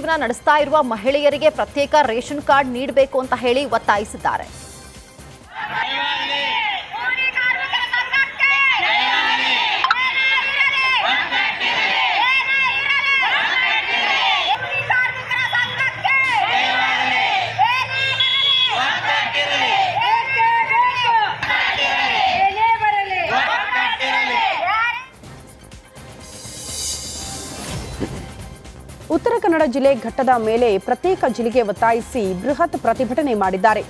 ಜೀವನ ನಡೆಸ್ತಾ ಇರುವ ಮಹಿಳೆಯರಿಗೆ ಪ್ರತ್ಯೇಕ ರೇಷನ್ ಕಾರ್ಡ್ ನೀಡಬೇಕು ಅಂತ ಹೇಳಿ ಒತ್ತಾಯಿಸಿದ್ದಾರೆ. ಉತ್ತರ ಕನ್ನಡ ಜಿಲ್ಲೆ ಘಟ್ಟದ ಮೇಲೆ ಪ್ರತ್ಯೇಕ ಜಿಲ್ಲೆಗೆ ಒತ್ತಾಯಿಸಿ ಬೃಹತ್ ಪ್ರತಿಭಟನೆ ಮಾಡಿದ್ದಾರೆ.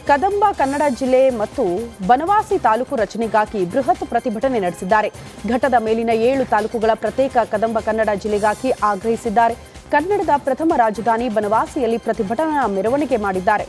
ಕದಂಬ ಕನ್ನಡ ಜಿಲ್ಲೆ ಮತ್ತು ಬನವಾಸಿ ತಾಲೂಕು ರಚನೆಗಾಗಿ ಬೃಹತ್ ಪ್ರತಿಭಟನೆ ನಡೆಸಿದ್ದಾರೆ. ಘಟ್ಟದ ಮೇಲಿನ 7 ತಾಲೂಕುಗಳ ಪ್ರತ್ಯೇಕ ಕದಂಬ ಕನ್ನಡ ಜಿಲ್ಲೆಗಾಗಿ ಆಗ್ರಹಿಸಿದ್ದಾರೆ. ಕನ್ನಡದ ಪ್ರಥಮ ರಾಜಧಾನಿ ಬನವಾಸಿಯಲ್ಲಿ ಪ್ರತಿಭಟನಾ ಮೆರವಣಿಗೆ ಮಾಡಿದ್ದಾರೆ.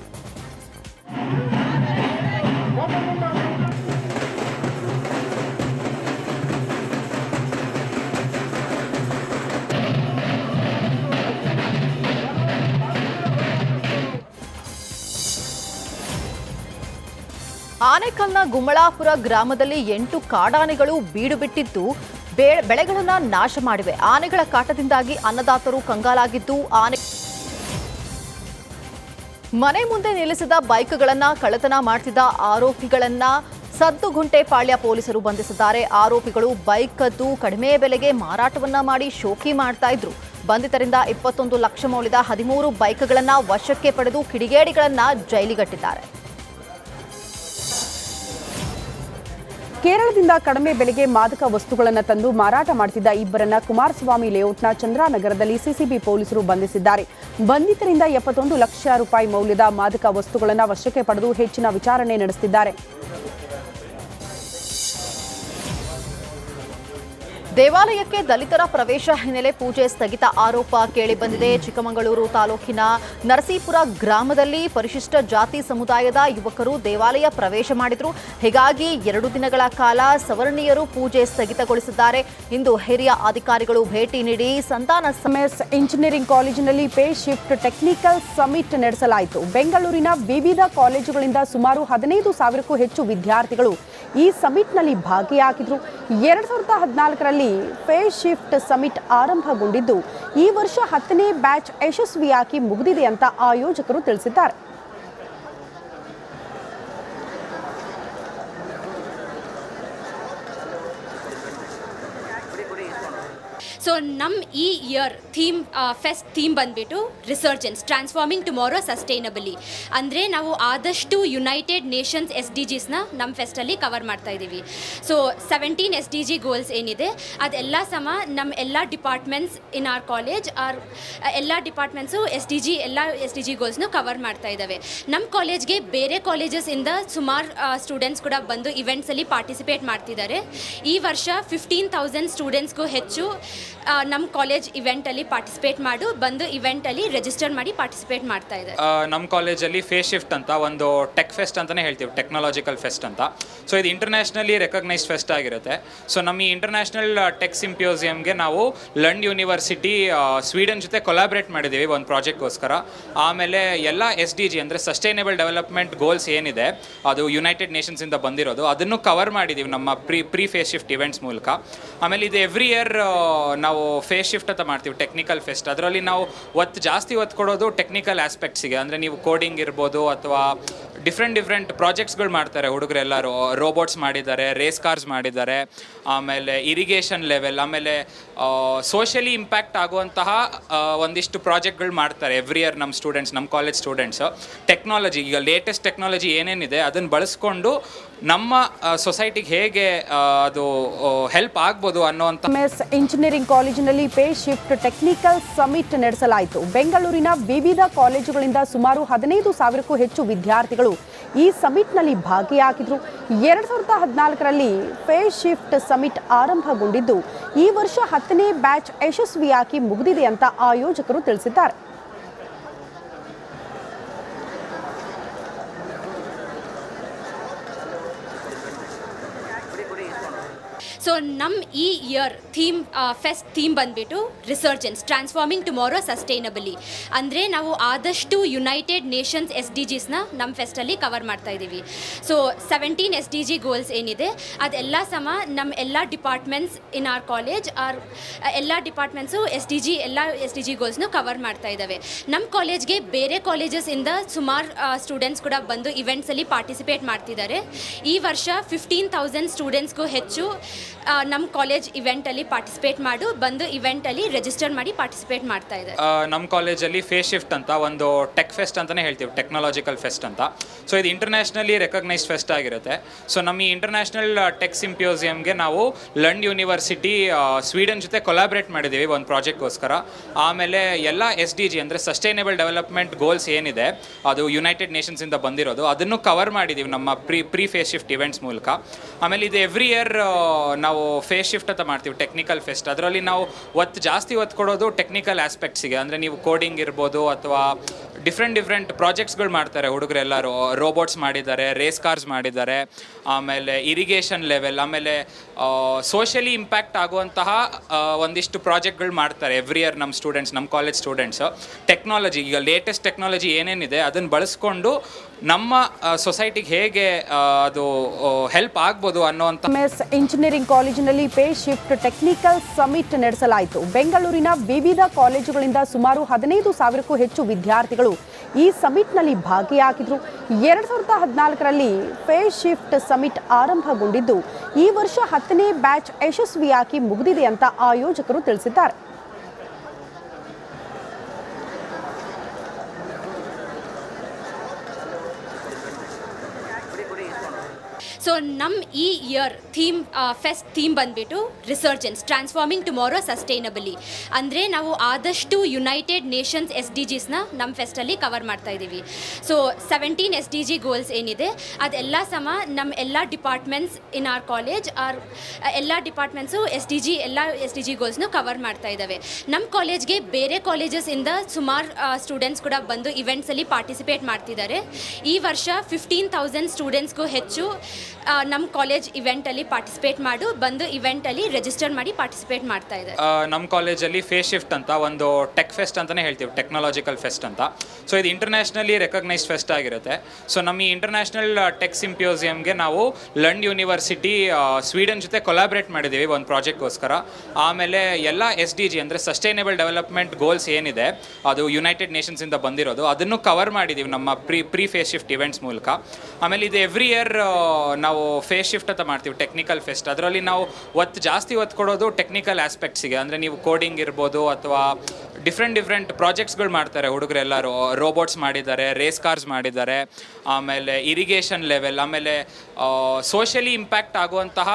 ಆನೇಕಲ್ನ ಗುಮ್ಮಳಾಪುರ ಗ್ರಾಮದಲ್ಲಿ 8 ಕಾಡಾನೆಗಳು ಬೀಡು ಬಿಟ್ಟಿದ್ದು ಬೆಳೆಗಳನ್ನು ನಾಶ ಮಾಡಿವೆ. ಆನೆಗಳ ಕಾಟದಿಂದಾಗಿ ಅನ್ನದಾತರು ಕಂಗಾಲಾಗಿದ್ದು ಮನೆ ಮುಂದೆ ನಿಲ್ಲಿಸಿದ ಬೈಕ್ಗಳನ್ನು ಕಳ್ಳತನ ಮಾಡುತ್ತಿದ್ದ ಆರೋಪಿಗಳನ್ನ ಸದ್ದುಗುಂಟೆಪಾಳ್ಯ ಪೊಲೀಸರು ಬಂಧಿಸಿದ್ದಾರೆ. ಆರೋಪಿಗಳು ಬೈಕ್ ಕದ್ದು ಕಡಿಮೆ ಬೆಲೆಗೆ ಮಾರಾಟವನ್ನ ಮಾಡಿ ಶೋಕಿ ಮಾಡ್ತಾ ಇದ್ರು. ಬಂಧಿತರಿಂದ 21 ಲಕ್ಷ ಮೌಲ್ಯದ 13 ಬೈಕ್ಗಳನ್ನು ವಶಕ್ಕೆ ಪಡೆದು ಕಿಡಿಗೇಡಿಗಳನ್ನ ಜೈಲಿಗಟ್ಟಿದ್ದಾರೆ. ಕೇರಳದಿಂದ ಕಡಿಮೆ ಬೆಲೆಗೆ ಮಾದಕ ವಸ್ತುಗಳನ್ನು ತಂದು ಮಾರಾಟ ಮಾಡುತ್ತಿದ್ದ ಇಬ್ಬರನ್ನ ಕುಮಾರಸ್ವಾಮಿ ಲೇಔಟ್ನ ಚಂದ್ರಾನಗರದಲ್ಲಿ ಸಿಸಿಬಿ ಪೊಲೀಸರು ಬಂಧಿಸಿದ್ದಾರೆ. ಬಂಧಿತರಿಂದ 71 ಲಕ್ಷ ರೂಪಾಯಿ ಮೌಲ್ಯದ ಮಾದಕ ವಸ್ತುಗಳನ್ನು ವಶಕ್ಕೆ ಪಡೆದು ಹೆಚ್ಚಿನ ವಿಚಾರಣೆ ನಡೆಸುತ್ತಿದ್ದಾರೆ. ದೇವಾಲಯಕ್ಕೆ ದಲಿತರ ಪ್ರವೇಶ ಹಿನ್ನೆಲೆ ಪೂಜೆ ಸ್ಥಗಿತ ಆರೋಪ ಕೇಳಿಬಂದಿದೆ. ಚಿಕ್ಕಮಗಳೂರು ತಾಲೂಕಿನ ನರಸೀಪುರ ಗ್ರಾಮದಲ್ಲಿ ಪರಿಶಿಷ್ಟ ಜಾತಿ ಸಮುದಾಯದ ಯುವಕರು ದೇವಾಲಯ ಪ್ರವೇಶ ಮಾಡಿದ್ರು. ಹೀಗಾಗಿ 2 ದಿನಗಳ ಕಾಲ ಸವರ್ಣೀಯರು ಪೂಜೆ ಸ್ಥಗಿತಗೊಳಿಸಿದ್ದಾರೆ. ಇಂದು ಹಿರಿಯ ಅಧಿಕಾರಿಗಳು ಭೇಟಿ ನೀಡಿ ಸಂತಾನ ಇಂಜಿನಿಯರಿಂಗ್ ಕಾಲೇಜಿನಲ್ಲಿ ಪೇ ಶಿಫ್ಟ್ ಟೆಕ್ನಿಕಲ್ ಸಮಿಟ್ ನಡೆಸಲಾಯಿತು. ಬೆಂಗಳೂರಿನ ವಿವಿಧ ಕಾಲೇಜುಗಳಿಂದ ಸುಮಾರು 15,000ಕ್ಕೂ ಹೆಚ್ಚು ವಿದ್ಯಾರ್ಥಿಗಳು ಈ ಸಮಿಟ್ನಲ್ಲಿ ಭಾಗಿಯಾಗಿದ್ರು. 2014ರಲ್ಲಿ ಪೇ ಶಿಫ್ಟ್ ಸಮಿಟ್ ಆರಂಭಗೊಂಡಿದ್ದು ಈ ವರ್ಷ 10ನೇ ಬ್ಯಾಚ್ ಯಶಸ್ವಿಯಾಗಿ ಮುಗಿದಿದೆ ಅಂತ ಆಯೋಜಕರು ತಿಳಿಸಿದ್ದಾರೆ. ಸೊ ನಮ್ಮ ಈ ಇಯರ್ ಫೆಸ್ಟ್ ಥೀಮ್ ಬಂದುಬಿಟ್ಟು ರಿಸರ್ಜೆನ್ಸ್ ಟ್ರಾನ್ಸ್ಫಾರ್ಮಿಂಗ್ ಟುಮಾರೋ ಸಸ್ಟೈನಬಲಿ. ಅಂದರೆ ನಾವು ಆದಷ್ಟು ಯುನೈಟೆಡ್ ನೇಷನ್ಸ್ SDGsನ ನಮ್ಮ ಫೆಸ್ಟಲ್ಲಿ ಕವರ್ ಮಾಡ್ತಾ ಇದ್ದೀವಿ. ಸೊ 17 SDG ಗೋಲ್ಸ್ ಏನಿದೆ ಅದೆಲ್ಲ ನಮ್ಮ ಎಲ್ಲ ಡಿಪಾರ್ಟ್ಮೆಂಟ್ಸ್ ಇನ್ ಆರ್ ಕಾಲೇಜ್ ಎಲ್ಲ ಡಿಪಾರ್ಟ್ಮೆಂಟ್ಸು ಎಲ್ಲ SDG ಗೋಲ್ಸ್ನು ಕವರ್ ಮಾಡ್ತಾ ಇದ್ದಾವೆ. ನಮ್ಮ ಕಾಲೇಜ್ಗೆ ಬೇರೆ ಕಾಲೇಜಸ್ಸಿಂದ ಸುಮಾರು ಸ್ಟೂಡೆಂಟ್ಸ್ ಕೂಡ ಬಂದು ಇವೆಂಟ್ಸಲ್ಲಿ ಪಾರ್ಟಿಸಿಪೇಟ್ ಮಾಡ್ತಿದ್ದಾರೆ. ಈ ವರ್ಷ 15,000 ಸ್ಟೂಡೆಂಟ್ಸ್ಗೂ ಹೆಚ್ಚು ನಮ್ಮ ಕಾಲೇಜ್ ಇವೆಂಟಲ್ಲಿ ಪಾರ್ಟಿಸಿಪೇಟ್ ಬಂದು ಇವೆಂಟಲ್ಲಿ ರಿಜಿಸ್ಟರ್ ಮಾಡಿ ಪಾರ್ಟಿಸಿಪೇಟ್ ಮಾಡ್ತಾ ಇದೆ. ನಮ್ಮ ಕಾಲೇಜಲ್ಲಿ ಫೇಸ್ ಶಿಫ್ಟ್ ಅಂತ ಒಂದು ಟೆಕ್ ಫೆಸ್ಟ್ ಅಂತಲೇ ಹೇಳ್ತೀವಿ, ಟೆಕ್ನಾಲಜಿಕಲ್ ಫೆಸ್ಟ್ ಅಂತ. ಸೊ ಇದು ಇಂಟರ್ನ್ಯಾಷನಲಿ ರೆಕಗ್ನೈಸ್ಡ್ ಫೆಸ್ಟ್ ಆಗಿರುತ್ತೆ. ಸೊ ನಮ್ಮ ಈ ಇಂಟರ್ನ್ಯಾಷನಲ್ ಟೆಕ್ ಸಿಂಪಿಯೋಸಿಯಮ್ಗೆ ನಾವು ಲಂಡ್ ಯೂನಿವರ್ಸಿಟಿ ಸ್ವೀಡನ್ ಜೊತೆ ಕೊಲಾಬ್ರೇಟ್ ಮಾಡಿದ್ದೀವಿ ಒಂದು ಪ್ರಾಜೆಕ್ಟ್ಗೋಸ್ಕರ. ಆಮೇಲೆ ಎಲ್ಲ SDG ಅಂದರೆ ಸಸ್ಟೈನೇಬಲ್ ಡೆವಲಪ್ಮೆಂಟ್ ಗೋಲ್ಸ್ ಏನಿದೆ ಅದು ಯುನೈಟೆಡ್ ನೇಷನ್ಸಿಂದ ಬಂದಿರೋದು ಅದನ್ನು ಕವರ್ ಮಾಡಿದ್ದೀವಿ ನಮ್ಮ ಪ್ರೀ ಫೇಸ್ ಶಿಫ್ಟ್ ಇವೆಂಟ್ಸ್ ಮೂಲಕ. ಆಮೇಲೆ ಇದು ಎವ್ರಿ ಇಯರ್ ನಾವು ಫೇಸ್ ಶಿಫ್ಟ್ ಅಂತ ಮಾಡ್ತೀವಿ ಟೆಕ್ನಿಕಲ್ ಫೆಸ್ಟ್. ಅದರಲ್ಲಿ ನಾವು ಜಾಸ್ತಿ ಒತ್ತು ಕೊಡೋದು ಟೆಕ್ನಿಕಲ್ ಆಸ್ಪೆಕ್ಟ್ಸಿಗೆ. ಅಂದರೆ ನೀವು ಕೋಡಿಂಗ್ ಇರ್ಬೋದು ಅಥವಾ ಡಿಫ್ರೆಂಟ್ ಪ್ರಾಜೆಕ್ಟ್ಸ್ಗಳು ಮಾಡ್ತಾರೆ ಹುಡುಗರು ಎಲ್ಲರೂ. ರೋಬೋಟ್ಸ್ ಮಾಡಿದ್ದಾರೆ, ರೇಸ್ ಕಾರ್ಸ್ ಮಾಡಿದ್ದಾರೆ, ಆಮೇಲೆ ಇರಿಗೇಷನ್ ಲೆವೆಲ್, ಆಮೇಲೆ ಸೋಷಿಯಲಿ ಇಂಪ್ಯಾಕ್ಟ್ ಆಗುವಂತಹ ಒಂದಿಷ್ಟು ಪ್ರಾಜೆಕ್ಟ್ಗಳು ಮಾಡ್ತಾರೆ ಎವ್ರಿ ಇಯರ್ ನಮ್ಮ ಕಾಲೇಜ್ ಸ್ಟೂಡೆಂಟ್ಸು. ಟೆಕ್ನಾಲಜಿ ಈಗ ಲೇಟೆಸ್ಟ್ ಟೆಕ್ನಾಲಜಿ ಏನೇನಿದೆ ಅದನ್ನು ಬಳಸ್ಕೊಂಡು ನಮ್ಮ ಸೊಸೈಟಿಗೆ ಹೇಗೆ ಅದು ಹೆಲ್ಪ್ ಆಗ್ಬೋದು ಅನ್ನೋವಂಥ ಇಂಜಿನಿಯರಿಂಗ್ ಕಾಲೇಜಿನಲ್ಲಿ ಪೇ ಶಿಫ್ಟ್ ಟೆಕ್ನಿಕಲ್ ಸಮಿಟ್ ನಡೆಸಲಾಯಿತು. ಬೆಂಗಳೂರಿನ ವಿವಿಧ ಕಾಲೇಜುಗಳಿಂದ ಸುಮಾರು 15,000ಕ್ಕೂ ಹೆಚ್ಚು ವಿದ್ಯಾರ್ಥಿಗಳು ಈ ಸಮಿಟ್ನಲ್ಲಿ ಭಾಗಿಯಾಗಿದ್ರು. 2014ರಲ್ಲಿ ಪೇ ಶಿಫ್ಟ್ ಸಮಿಟ್ ಆರಂಭಗೊಂಡಿದ್ದು ಈ ವರ್ಷ 10ನೇ ಬ್ಯಾಚ್ ಯಶಸ್ವಿಯಾಗಿ ಮುಗಿದಿದೆ ಅಂತ ಆಯೋಜಕರು ತಿಳಿಸಿದ್ದಾರೆ. ಸೊ ನಮ್ಮ ಈ ಇಯರ್ ಫೆಸ್ಟ್ ಥೀಮ್ ಬಂದುಬಿಟ್ಟು ರಿಸರ್ಜೆನ್ಸ್ ಟ್ರಾನ್ಸ್ಫಾರ್ಮಿಂಗ್ ಟುಮಾರೋ ಸಸ್ಟೈನಬಲಿ. ಅಂದರೆ ನಾವು ಆದಷ್ಟು ಯುನೈಟೆಡ್ ನೇಷನ್ಸ್ SDGsನ ನಮ್ಮ ಫೆಸ್ಟಲ್ಲಿ ಕವರ್ ಮಾಡ್ತಾ ಇದ್ದೀವಿ. ಸೊ 17 SDG ಗೋಲ್ಸ್ ಏನಿದೆ ಅದೆಲ್ಲ ಸಮ ನಮ್ಮ ಎಲ್ಲ ಡಿಪಾರ್ಟ್ಮೆಂಟ್ಸ್ ಇನ್ ಆರ್ ಕಾಲೇಜ್ ಎಲ್ಲ ಡಿಪಾರ್ಟ್ಮೆಂಟ್ಸು ಎಲ್ಲ SDG ಗೋಲ್ಸ್ನು ಕವರ್ ಮಾಡ್ತಾ ಇದ್ದಾವೆ. ನಮ್ಮ ಕಾಲೇಜ್ಗೆ ಬೇರೆ ಕಾಲೇಜಸ್ಸಿಂದ ಸುಮಾರು ಸ್ಟೂಡೆಂಟ್ಸ್ ಕೂಡ ಬಂದು ಇವೆಂಟ್ಸಲ್ಲಿ ಪಾರ್ಟಿಸಿಪೇಟ್ ಮಾಡ್ತಿದ್ದಾರೆ. ಈ ವರ್ಷ 15,000 ಸ್ಟೂಡೆಂಟ್ಸ್ಗೂ ಹೆಚ್ಚು ನಮ್ಮ ಕಾಲೇಜ್ ಇವೆಂಟಲ್ಲಿ ಪಾರ್ಟಿಸಿಪೇಟ್ ಬಂದು ಇವೆಂಟಲ್ಲಿ ರಿಜಿಸ್ಟರ್ ಮಾಡಿ ಪಾರ್ಟಿಸಿಪೇಟ್ ಮಾಡ್ತಾ ಇದ್ದಾರೆ. ನಮ್ಮ ಕಾಲೇಜಲ್ಲಿ ಫೇಸ್ ಶಿಫ್ಟ್ ಅಂತ ಒಂದು ಟೆಕ್ ಫೆಸ್ಟ್ ಅಂತಲೇ ಹೇಳ್ತೀವಿ, ಟೆಕ್ನಾಲಜಿಕಲ್ ಫೆಸ್ಟ್ ಅಂತ. ಸೊ ಇದು ಇಂಟರ್ನ್ಯಾಷನಲಿ ರೆಕಗ್ನೈಸ್ಡ್ ಫೆಸ್ಟ್ ಆಗಿರುತ್ತೆ. ಸೊ ನಮ್ಮ ಈ ಇಂಟರ್ನ್ಯಾಷನಲ್ ಟೆಕ್ ಸಿಂಪಿಯೋಸಿಯಮ್ಗೆ ನಾವು ಲಂಡ್ ಯೂನಿವರ್ಸಿಟಿ ಸ್ವೀಡನ್ ಜೊತೆ ಕೊಲಾಬ್ರೇಟ್ ಮಾಡಿದ್ದೀವಿ ಒಂದು ಪ್ರಾಜೆಕ್ಟ್ಗೋಸ್ಕರ. ಆಮೇಲೆ ಎಲ್ಲ SDG ಅಂದರೆ ಸಸ್ಟೈನೇಬಲ್ ಡೆವಲಪ್ಮೆಂಟ್ ಗೋಲ್ಸ್ ಏನಿದೆ ಅದು ಯುನೈಟೆಡ್ ನೇಷನ್ಸಿಂದ ಬಂದಿರೋದು ಅದನ್ನು ಕವರ್ ಮಾಡಿದ್ದೀವಿ ನಮ್ಮ ಪ್ರೀ ಫೇಸ್ ಶಿಫ್ಟ್ ಇವೆಂಟ್ಸ್ ಮೂಲಕ. ಆಮೇಲೆ ಇದು ಎವ್ರಿ ಇಯರ್ ನಾವು ಫೇಸ್ ಶಿಫ್ಟ್ ಅಂತ ಮಾಡ್ತೀವಿ, ಟೆಕ್ನಿಕಲ್ ಫೆಸ್ಟ್. ಅದರಲ್ಲಿ ನಾವು ಜಾಸ್ತಿ ಒತ್ತು ಕೊಡೋದು ಟೆಕ್ನಿಕಲ್ ಆಸ್ಪೆಕ್ಟ್ಸಿಗೆ. ಅಂದರೆ ನೀವು ಕೋಡಿಂಗ್ ಇರ್ಬೋದು ಅಥವಾ ಡಿಫ್ರೆಂಟ್ ಪ್ರಾಜೆಕ್ಟ್ಸ್ಗಳು ಮಾಡ್ತಾರೆ ಹುಡುಗರು ಎಲ್ಲರೂ. ರೋಬೋಟ್ಸ್ ಮಾಡಿದ್ದಾರೆ, ರೇಸ್ ಕಾರ್ಸ್ ಮಾಡಿದ್ದಾರೆ, ಆಮೇಲೆ ಇರಿಗೇಷನ್ ಲೆವೆಲ್, ಆಮೇಲೆ ಸೋಷಿಯಲಿ ಇಂಪ್ಯಾಕ್ಟ್ ಆಗುವಂತಹ ಒಂದಿಷ್ಟು ಪ್ರಾಜೆಕ್ಟ್ಗಳು ಮಾಡ್ತಾರೆ ಎವ್ರಿ ಇಯರ್ ನಮ್ಮ ಕಾಲೇಜ್ ಸ್ಟೂಡೆಂಟ್ಸು. ಟೆಕ್ನಾಲಜಿ, ಈಗ ಲೇಟೆಸ್ಟ್ ಟೆಕ್ನಾಲಜಿ ಏನೇನಿದೆ ಅದನ್ನು ಬಳಸ್ಕೊಂಡು ನಮ್ಮ ಸೊಸೈಟಿಗೆ ಹೇಗೆ ಅದು ಹೆಲ್ಪ್ ಆಗ್ಬೋದು ಅನ್ನೋವಂಥ ಇಂಜಿನಿಯರಿಂಗ್ ಕಾಲೇಜಿನಲ್ಲಿ ಫೇಸ್ ಶಿಫ್ಟ್ ಟೆಕ್ನಿಕಲ್ ಸಮಿಟ್ ನಡೆಸಲಾಯಿತು. ಬೆಂಗಳೂರಿನ ವಿವಿಧ ಕಾಲೇಜುಗಳಿಂದ ಸುಮಾರು 15,000ಕ್ಕೂ ಹೆಚ್ಚು ವಿದ್ಯಾರ್ಥಿಗಳು ಈ ಸಮಿಟ್ನಲ್ಲಿ ಭಾಗಿಯಾಗಿದ್ರು. 2014ರಲ್ಲಿ ಫೇಸ್ ಶಿಫ್ಟ್ ಸಮಿಟ್ ಆರಂಭಗೊಂಡಿದ್ದು ಈ ವರ್ಷ 10ನೇ ಬ್ಯಾಚ್ ಯಶಸ್ವಿಯಾಗಿ ಮುಗಿದಿದೆ ಅಂತ ಆಯೋಜಕರು ತಿಳಿಸಿದ್ದಾರೆ. ಸೊ ನಮ್ಮ ಈ ಇಯರ್ ಫೆಸ್ಟ್ ಥೀಮ್ ಬಂದುಬಿಟ್ಟು ರಿಸರ್ಜೆನ್ಸ್ ಟ್ರಾನ್ಸ್ಫಾರ್ಮಿಂಗ್ ಟುಮಾರೋ ಸಸ್ಟೈನಬಲಿ. ಅಂದರೆ ನಾವು ಆದಷ್ಟು ಯುನೈಟೆಡ್ ನೇಷನ್ಸ್ SDGsನ ನಮ್ಮ ಫೆಸ್ಟಲ್ಲಿ ಕವರ್ ಮಾಡ್ತಾ ಇದ್ದೀವಿ. ಸೊ 17 SDG ಗೋಲ್ಸ್ ಏನಿದೆ ಅದೆಲ್ಲ ಸಮ ನಮ್ಮ ಎಲ್ಲ ಡಿಪಾರ್ಟ್ಮೆಂಟ್ಸ್ ಇನ್ ಆರ್ ಕಾಲೇಜ್ ಎಲ್ಲ ಡಿಪಾರ್ಟ್ಮೆಂಟ್ಸು ಎಲ್ಲ SDG ಗೋಲ್ಸ್ನು ಕವರ್ ಮಾಡ್ತಾ ಇದ್ದಾವೆ. ನಮ್ಮ ಕಾಲೇಜ್ಗೆ ಬೇರೆ ಕಾಲೇಜಸ್ಸಿಂದ ಸುಮಾರು ಸ್ಟೂಡೆಂಟ್ಸ್ ಕೂಡ ಬಂದು ಇವೆಂಟ್ಸಲ್ಲಿ ಪಾರ್ಟಿಸಿಪೇಟ್ ಮಾಡ್ತಿದ್ದಾರೆ. ಈ ವರ್ಷ 15,000 ಸ್ಟೂಡೆಂಟ್ಸ್ಗೂ ಹೆಚ್ಚು ನಮ್ಮ ಕಾಲೇಜ್ ಇವೆಂಟಲ್ಲಿ ಪಾರ್ಟಿಸಿಪೇಟ್ ಬಂದು ಇವೆಂಟಲ್ಲಿ ರಿಜಿಸ್ಟರ್ ಮಾಡಿ ಪಾರ್ಟಿಸಿಪೇಟ್ ಮಾಡ್ತಾ ಇದ್ದಾರೆ. ನಮ್ಮ ಕಾಲೇಜಲ್ಲಿ ಫೇಸ್ ಶಿಫ್ಟ್ ಅಂತ ಒಂದು ಟೆಕ್ ಫೆಸ್ಟ್ ಅಂತಲೇ ಹೇಳ್ತೀವಿ, ಟೆಕ್ನಾಲಜಿಕಲ್ ಫೆಸ್ಟ್ ಅಂತ. ಸೊ ಇದು ಇಂಟರ್ನ್ಯಾಷನಲಿ ರೆಕಗ್ನೈಸ್ಡ್ ಫೆಸ್ಟ್ ಆಗಿರುತ್ತೆ. ಸೊ ನಮ್ಮ ಈ ಇಂಟರ್ನ್ಯಾಷನಲ್ ಟೆಕ್ ಸಿಂಪಿಯೋಸಿಯಮ್ಗೆ ನಾವು ಲಂಡ್ ಯೂನಿವರ್ಸಿಟಿ ಸ್ವೀಡನ್ ಜೊತೆ ಕೊಲಾಬ್ರೇಟ್ ಮಾಡಿದ್ದೀವಿ ಒಂದು ಪ್ರಾಜೆಕ್ಟ್ಗೋಸ್ಕರ. ಆಮೇಲೆ ಎಲ್ಲ SDG ಅಂದರೆ ಸಸ್ಟೈನೇಬಲ್ ಡೆವಲಪ್ಮೆಂಟ್ ಗೋಲ್ಸ್ ಏನಿದೆ ಅದು ಯುನೈಟೆಡ್ ನೇಷನ್ಸಿಂದ ಬಂದಿರೋದು ಅದನ್ನು ಕವರ್ ಮಾಡಿದ್ದೀವಿ ನಮ್ಮ ಪ್ರೀ ಫೇಸ್ ಶಿಫ್ಟ್ ಇವೆಂಟ್ಸ್ ಮೂಲಕ. ಆಮೇಲೆ ಇದು ಎವ್ರಿ ಇಯರ್ ನಾವು ಫೇಸ್ ಶಿಫ್ಟ್ ಅಂತ ಮಾಡ್ತೀವಿ, ಟೆಕ್ನಿಕಲ್ ಫೆಸ್ಟ್. ಅದರಲ್ಲಿ ನಾವು ಜಾಸ್ತಿ ಒತ್ತು ಕೊಡೋದು ಟೆಕ್ನಿಕಲ್ ಆಸ್ಪೆಕ್ಟ್ಸಿಗೆ. ಅಂದರೆ ನೀವು ಕೋಡಿಂಗ್ ಇರ್ಬೋದು ಅಥವಾ ಡಿಫ್ರೆಂಟ್ ಪ್ರಾಜೆಕ್ಟ್ಸ್ಗಳು ಮಾಡ್ತಾರೆ ಹುಡುಗರು ಎಲ್ಲರೂ. ರೋಬೋಟ್ಸ್ ಮಾಡಿದ್ದಾರೆ, ರೇಸ್ ಕಾರ್ಸ್ ಮಾಡಿದ್ದಾರೆ, ಆಮೇಲೆ ಇರಿಗೇಷನ್ ಲೆವೆಲ್, ಆಮೇಲೆ ಸೋಷಿಯಲಿ ಇಂಪ್ಯಾಕ್ಟ್ ಆಗುವಂತಹ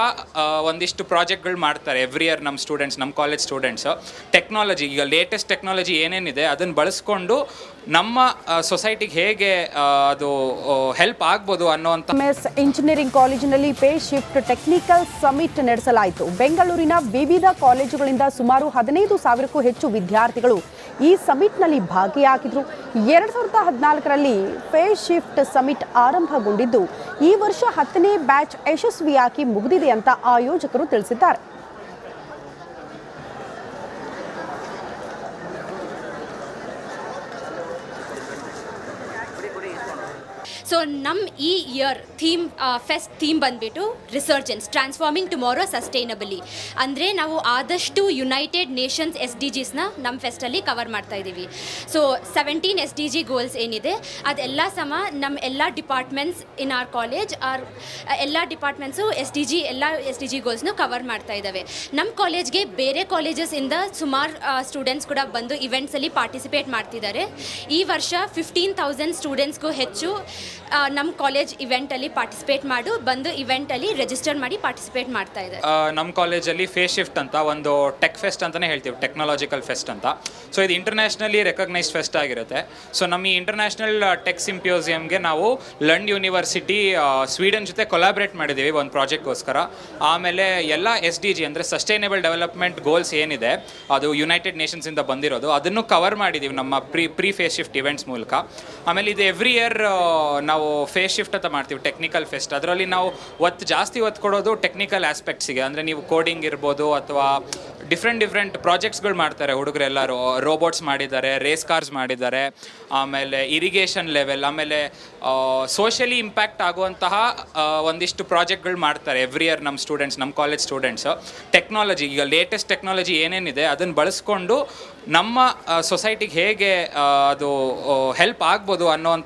ಒಂದಿಷ್ಟು ಪ್ರಾಜೆಕ್ಟ್ಗಳು ಮಾಡ್ತಾರೆ ಎವ್ರಿ ಇಯರ್ ನಮ್ಮ ಕಾಲೇಜ್ ಸ್ಟೂಡೆಂಟ್ಸು. ಟೆಕ್ನಾಲಜಿ, ಈಗ ಲೇಟೆಸ್ಟ್ ಟೆಕ್ನಾಲಜಿ ಏನೇನಿದೆ ಅದನ್ನು ಬಳಸ್ಕೊಂಡು ನಮ್ಮ ಸೊಸೈಟಿಗೆ ಹೇಗೆ ಅದು ಹೆಲ್ಪ್ ಆಗ್ಬೋದು ಅನ್ನೋವಂಥ ಇಂಜಿನಿಯರಿಂಗ್ ಕಾಲೇಜಿನಲ್ಲಿ ಫೇಸ್ ಶಿಫ್ಟ್ ಟೆಕ್ನಿಕಲ್ ಸಮಿಟ್ ನಡೆಸಲಾಯಿತು. ಬೆಂಗಳೂರಿನ ವಿವಿಧ ಕಾಲೇಜುಗಳಿಂದ ಸುಮಾರು 15,000ಕ್ಕೂ ಹೆಚ್ಚು ವಿದ್ಯಾರ್ಥಿಗಳು ಈ ಸಮಿಟ್ನಲ್ಲಿ ಭಾಗಿಯಾಗಿದ್ರು. 2014ರಲ್ಲಿ ಫೇಸ್ ಶಿಫ್ಟ್ ಸಮಿಟ್ ಆರಂಭಗೊಂಡಿದ್ದು ಈ ವರ್ಷ 10ನೇ ಬ್ಯಾಚ್ ಯಶಸ್ವಿಯಾಗಿ ಮುಗಿದಿದೆ ಅಂತ ಆಯೋಜಕರು ತಿಳಿಸಿದ್ದಾರೆ. ಸೊ ನಮ್ಮ ಈ ಇಯರ್ ಫೆಸ್ಟ್ ಥೀಮ್ ಬಂದುಬಿಟ್ಟು ರಿಸರ್ಜೆನ್ಸ್ ಟ್ರಾನ್ಸ್ಫಾರ್ಮಿಂಗ್ ಟುಮಾರೋ ಸಸ್ಟೈನಬಲಿ. ಅಂದರೆ ನಾವು ಆದಷ್ಟು ಯುನೈಟೆಡ್ ನೇಷನ್ಸ್ SDGsನ ನಮ್ಮ ಫೆಸ್ಟಲ್ಲಿ ಕವರ್ ಮಾಡ್ತಾ ಇದ್ದೀವಿ. ಸೊ 17 SDG ಗೋಲ್ಸ್ ಏನಿದೆ ಅದೆಲ್ಲ ಸಮ ನಮ್ಮ ಎಲ್ಲ ಡಿಪಾರ್ಟ್ಮೆಂಟ್ಸ್ ಇನ್ ಆರ್ ಕಾಲೇಜ್ ಎಲ್ಲ ಡಿಪಾರ್ಟ್ಮೆಂಟ್ಸು ಎಲ್ಲ SDG ಗೋಲ್ಸ್ನು ಕವರ್ ಮಾಡ್ತಾ ಇದ್ದಾವೆ. ನಮ್ಮ ಕಾಲೇಜ್ಗೆ ಬೇರೆ ಕಾಲೇಜಸ್ಸಿಂದ ಸುಮಾರು ಸ್ಟೂಡೆಂಟ್ಸ್ ಕೂಡ ಬಂದು ಇವೆಂಟ್ಸಲ್ಲಿ ಪಾರ್ಟಿಸಿಪೇಟ್ ಮಾಡ್ತಿದ್ದಾರೆ. ಈ ವರ್ಷ 15,000 ಸ್ಟೂಡೆಂಟ್ಸ್ಗೂ ಹೆಚ್ಚು ನಮ್ಮ ಕಾಲೇಜ್ ಇವೆಂಟಲ್ಲಿ ಪಾರ್ಟಿಸಿಪೇಟ್ ಬಂದು ಇವೆಂಟಲ್ಲಿ ರಿಜಿಸ್ಟರ್ ಮಾಡಿ ಪಾರ್ಟಿಸಿಪೇಟ್ ಮಾಡ್ತಾ ಇದ್ದಾರೆ. ನಮ್ಮ ಕಾಲೇಜಲ್ಲಿ ಫೇಸ್ ಶಿಫ್ಟ್ ಅಂತ ಒಂದು ಟೆಕ್ ಫೆಸ್ಟ್ ಅಂತಲೇ ಹೇಳ್ತೀವಿ, ಟೆಕ್ನಾಲಜಿಕಲ್ ಫೆಸ್ಟ್ ಅಂತ. ಸೊ ಇದು ಇಂಟರ್ನ್ಯಾಷನಲಿ ರೆಕಗ್ನೈಸ್ಡ್ ಫೆಸ್ಟ್ ಆಗಿರುತ್ತೆ. ಸೊ ನಮ್ಮ ಈ ಇಂಟರ್ನ್ಯಾಷನಲ್ ಟೆಕ್ ಸಿಂಪಿಯೋಸಿಯಮ್ಗೆ ನಾವು ಲಂಡ್ ಯೂನಿವರ್ಸಿಟಿ ಸ್ವೀಡನ್ ಜೊತೆ ಕೊಲಾಬ್ರೇಟ್ ಮಾಡಿದ್ದೀವಿ ಒಂದು ಪ್ರಾಜೆಕ್ಟ್ಗೋಸ್ಕರ. ಆಮೇಲೆ ಎಲ್ಲ SDG ಅಂದರೆ ಸಸ್ಟೈನೇಬಲ್ ಡೆವಲಪ್ಮೆಂಟ್ ಗೋಲ್ಸ್ ಏನಿದೆ ಅದು ಯುನೈಟೆಡ್ ನೇಷನ್ಸಿಂದ ಬಂದಿರೋದು ಅದನ್ನು ಕವರ್ ಮಾಡಿದ್ದೀವಿ ನಮ್ಮ ಪ್ರೀ ಫೇಸ್ ಶಿಫ್ಟ್ ಇವೆಂಟ್ಸ್ ಮೂಲಕ. ಆಮೇಲೆ ಇದು ಎವ್ರಿ ಇಯರ್ ನಾವು ಫೇಸ್ ಶಿಫ್ಟ್ ಅಂತ ಮಾಡ್ತೀವಿ, ಟೆಕ್ನಿಕಲ್ ಫೆಸ್ಟ್. ಅದರಲ್ಲಿ ನಾವು ಜಾಸ್ತಿ ಒತ್ತು ಕೊಡೋದು ಟೆಕ್ನಿಕಲ್ ಆಸ್ಪೆಕ್ಟ್ಸಿಗೆ. ಅಂದರೆ ನೀವು ಕೋಡಿಂಗ್ ಇರ್ಬೋದು ಅಥವಾ ಡಿಫ್ರೆಂಟ್ ಪ್ರಾಜೆಕ್ಟ್ಸ್ಗಳು ಮಾಡ್ತಾರೆ ಹುಡುಗರು ಎಲ್ಲರೂ. ರೋಬೋಟ್ಸ್ ಮಾಡಿದ್ದಾರೆ, ರೇಸ್ ಕಾರ್ಸ್ ಮಾಡಿದ್ದಾರೆ, ಆಮೇಲೆ ಇರಿಗೇಷನ್ ಲೆವೆಲ್, ಆಮೇಲೆ ಸೋಷಿಯಲಿ ಇಂಪ್ಯಾಕ್ಟ್ ಆಗುವಂತಹ ಒಂದಿಷ್ಟು ಪ್ರಾಜೆಕ್ಟ್ಗಳು ಮಾಡ್ತಾರೆ ಎವ್ರಿ ಇಯರ್ ನಮ್ಮ ಕಾಲೇಜ್ ಸ್ಟೂಡೆಂಟ್ಸು. ಟೆಕ್ನಾಲಜಿ, ಈಗ ಲೇಟೆಸ್ಟ್ ಟೆಕ್ನಾಲಜಿ ಏನೇನಿದೆ ಅದನ್ನು ಬಳಸ್ಕೊಂಡು ನಮ್ಮ ಸೊಸೈಟಿಗೆ ಹೇಗೆ ಅದು ಹೆಲ್ಪ್ ಆಗ್ಬೋದು ಅನ್ನೋವಂಥ